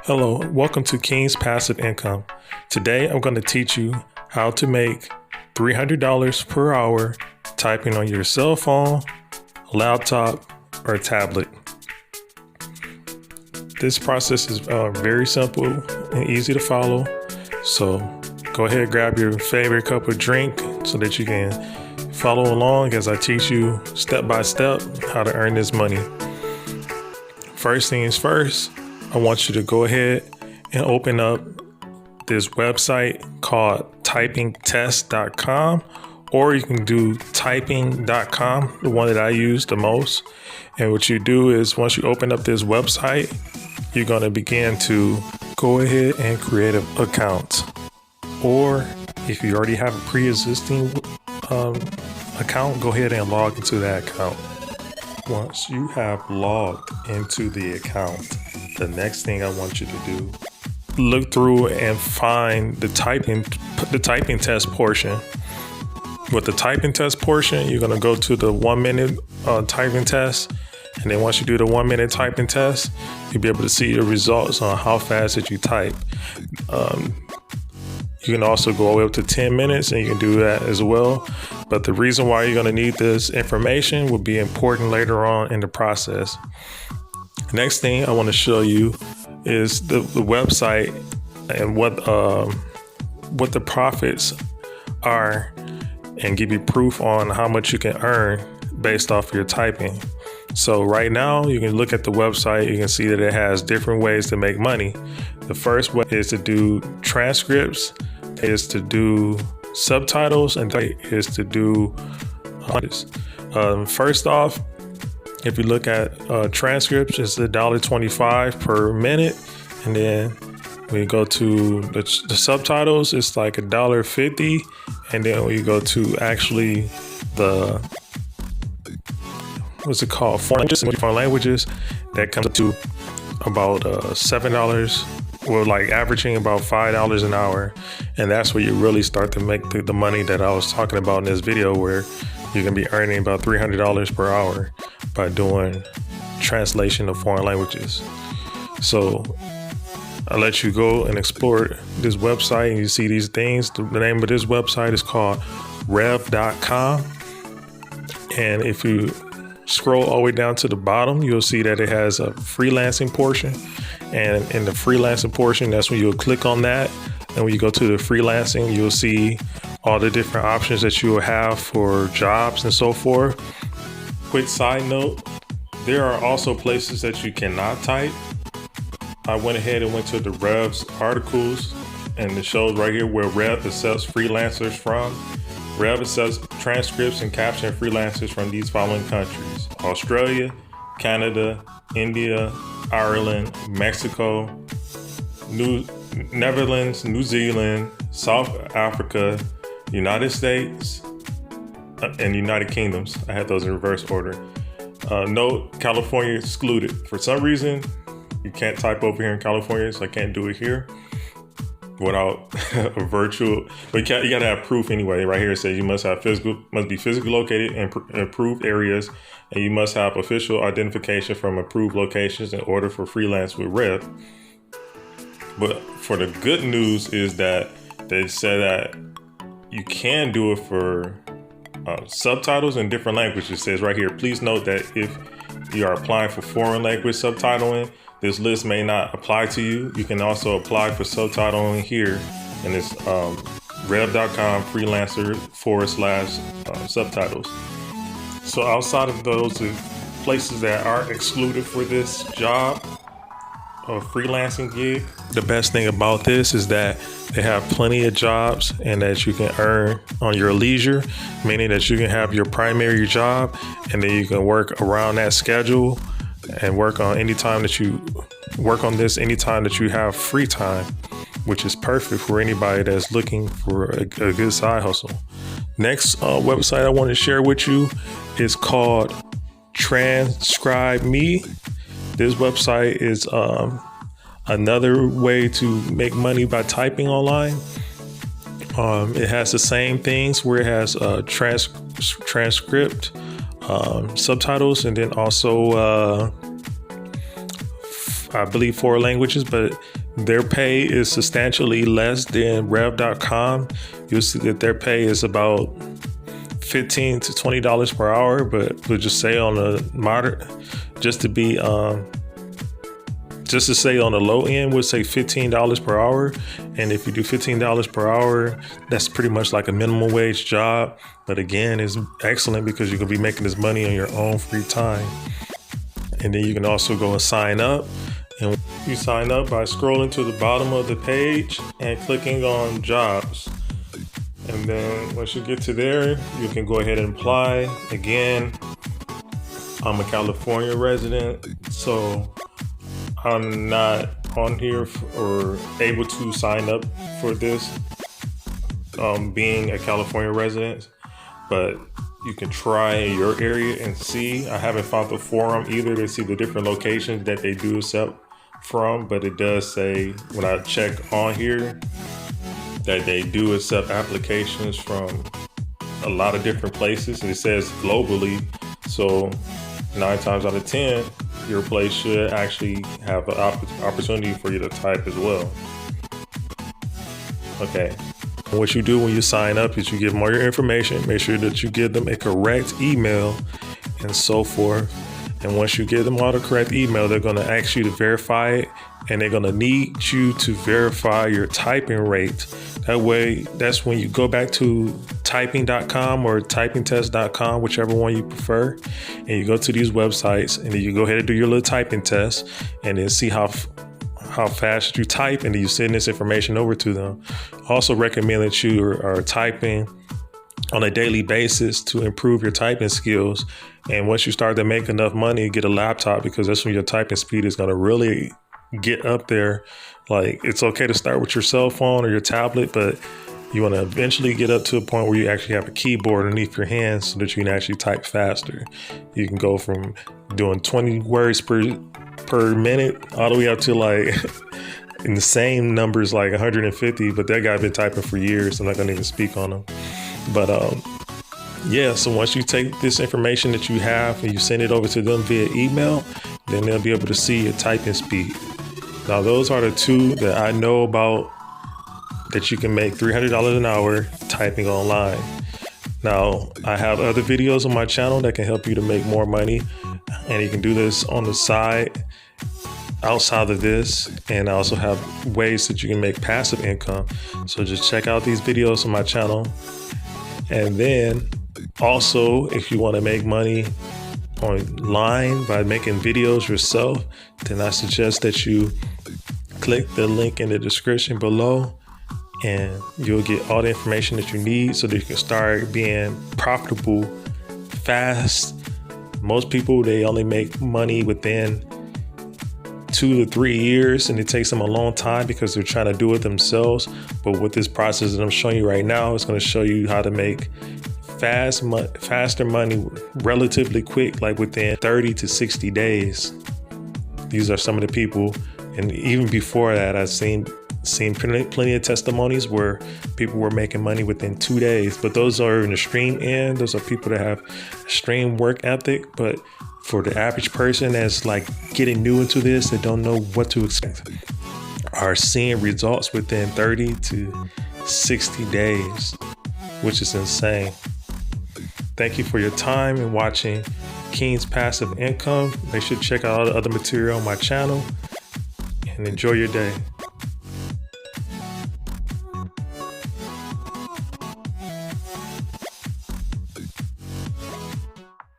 Hello, welcome to King's Passive Income. Today I'm going to teach you how to make $300 per hour typing on your cell phone, laptop, or tablet. This process is very simple and easy to follow. So go ahead, grab your favorite cup of drink so that you can follow along as I teach you step by step how to earn this money. First things first, I want you to go ahead and open up this website called typingtestcom, or you can do typing.com, the one that I use the most. And what you do is once you open up this website, you're going to begin to go ahead and create an account. Or if you already have a pre-existing account, go ahead and log into that account. Once you have logged into the account, the next thing I want you to do, look through and find the typing test portion. With the typing test portion, you're going to go to the 1 minute typing test. And then once you do the 1 minute typing test, you'll be able to see the results on how fast that you type. You can also go all the way up to 10 minutes and you can do that as well. But the reason why you're going to need this information will be important later on in the process. Next thing I want to show you is the website and what the profits are, and give you proof on how much you can earn based off your typing. So right now you can look at the website, you can see that it has different ways to make money. The first way is to do transcripts, is to do subtitles, and is to do first off, if you look at transcripts, it's $1.25 per minute. And then when you go to the subtitles, it's like $1.50. And then when you go to actually the, what's it called? Foreign languages, that comes up to about $7. Well, like averaging about $5 an hour. And that's where you really start to make the money that I was talking about in this video, where you're going to be earning about $300 per hour by doing translation of foreign languages. So I'll let you go and explore this website and you see these things. The name of this website is called rev.com. And if you scroll all the way down to the bottom, you'll see that it has a freelancing portion. And in the freelancing portion, that's when you'll click on that. And when you go to the freelancing, you'll see all the different options that you will have for jobs and so forth. Quick side note, there are also places that you cannot type. I went ahead and went to the Rev's articles, and it shows right here where Rev accepts freelancers from. Rev accepts transcripts and caption freelancers from these following countries: Australia, Canada, India, Ireland, Mexico, Netherlands, New Zealand, South Africa, United States, and United Kingdoms. I had those in reverse order. Note, California excluded. For some reason, you can't type over here in California, so I can't do it here without a virtual. But you gotta have proof anyway. Right here it says you must be physically located in approved areas, and you must have official identification from approved locations in order for freelance with Rev. But for the good news is that they said that you can do it for subtitles in different languages. It says right here, please note that if you are applying for foreign language subtitling, this list may not apply to you. You can also apply for subtitling here, and it's rev.com freelancer/subtitles. So outside of those places that are excluded for this job or freelancing gig, the best thing about this is that they have plenty of jobs and that you can earn on your leisure, meaning that you can have your primary job and then you can work around that schedule and work on anytime that you have free time, which is perfect for anybody that's looking for a good side hustle. Next website I want to share with you is called transcribeme. This website is another way to make money by typing online. It has the same things where it has transcript, subtitles, and then also I believe 4 languages, but their pay is substantially less than rev.com. You'll see that their pay is about $15 to $20 per hour, but we'll just say on the moderate, just to say on the low end, we'll say $15 per hour. And if you do $15 per hour, that's pretty much like a minimum wage job. But again, it's excellent because you can be making this money on your own free time. And then you can also go and sign up. And you sign up by scrolling to the bottom of the page and clicking on jobs. And then once you get to there, you can go ahead and apply. Again, I'm a California resident, so I'm not on here or able to sign up for this, being a California resident, but you can try in your area and see. I haven't found the forum either to see the different locations that they do accept from, but it does say when I check on here that they do accept applications from a lot of different places. And it says globally, so 9 times out of 10, your place should actually have an opportunity for you to type as well. Okay. What you do when you sign up is you give them all your information, make sure that you give them a correct email and so forth. And once you give them all the correct email, they're going to ask you to verify it, and they're going to need you to verify your typing rate. That way, that's when you go back to typing.com or typingtest.com, whichever one you prefer, and you go to these websites, and then you go ahead and do your little typing test, and then see how fast you type, and then you send this information over to them. Also recommend that you are typing on a daily basis to improve your typing skills. And once you start to make enough money, get a laptop, because that's when your typing speed is going to really get up there. Like, it's okay to start with your cell phone or your tablet, but you want to eventually get up to a point where you actually have a keyboard underneath your hands so that you can actually type faster. You can go from doing 20 words per minute all the way up to like insane numbers like 150, but that guy been typing for years. I'm not gonna even speak on him. But yeah, so once you take this information that you have and you send it over to them via email, then they'll be able to see your typing speed. Now, those are the 2 that I know about that you can make $300 an hour typing online. Now, I have other videos on my channel that can help you to make more money, and you can do this on the side outside of this, and I also have ways that you can make passive income. So just check out these videos on my channel. And then also, if you want to make money online by making videos yourself, then I suggest that you click the link in the description below, and you'll get all the information that you need so that you can start being profitable fast. Most people, they only make money within 2 to 3 years, and it takes them a long time because they're trying to do it themselves. But with this process that I'm showing you right now, it's going to show you how to make faster money relatively quick, like within 30 to 60 days. These are some of the people, and even before that, I've seen plenty of testimonies where people were making money within 2 days. But those are in the extreme end. Those are people that have extreme work ethic. But for the average person that's like getting new into this, that don't know what to expect, are seeing results within 30 to 60 days, which is insane. Thank you for your time and watching King's Passive Income. Make sure to check out all the other material on my channel, and enjoy your day.